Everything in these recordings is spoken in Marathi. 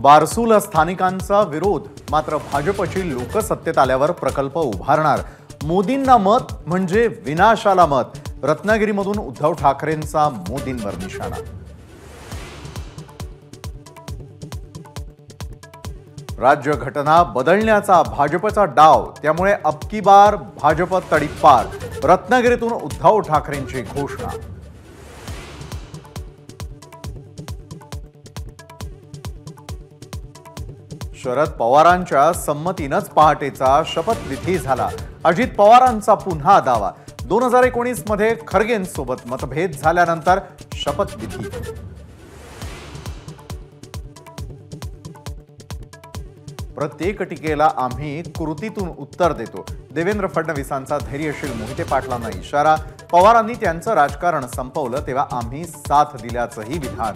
बारसूल स्थानिकांचा विरोध, मात्र भाजपची लोक सत्तेत आल्यावर प्रकल्प उभारणार. मोदींना मत म्हणजे विनाशाला मत. रत्नागिरीमधून उद्धव ठाकरेंचा मोदींवर निशाणा. राज्य घटना बदलण्याचा भाजपचा डाव, त्यामुळे अबकी बार भाजप तडीपार. रत्नागिरीतून उद्धव ठाकरेंची घोषणा. शरद पवारांच्या संमतीनंच पहाटेचा शपथविधी झाला. अजित पवारांचा पुन्हा दावा. 2019 मध्ये खरगेंसोबत मतभेद झाल्यानंतर शपथविधी. प्रत्येक टीकेला आम्ही कृतीतून उत्तर देतो. देवेंद्र फडणवीसांचा धैर्यशील मोहिते पाटलांना इशारा. पवारांनी त्यांचं राजकारण संपवलं तेव्हा आम्ही साथ दिल्याचंही विधान.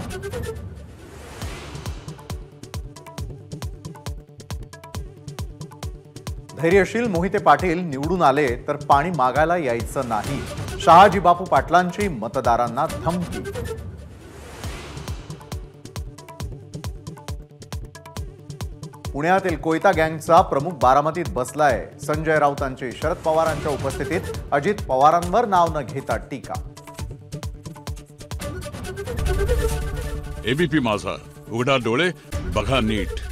धैर्यशील मोहिते पाटील निवडून आले तर पाणी मागायला यायचं नाही. शहाजी बापू पाटलांची मतदारांना धमकी. पुण्यातील कोयता गँगचा प्रमुख बारामतीत बसलाय. संजय राऊतांची शरद पवारांच्या उपस्थितीत अजित पवारांवर नाव न घेता टीका. एबीपी माझा, उघडा डोळे बघा नीट.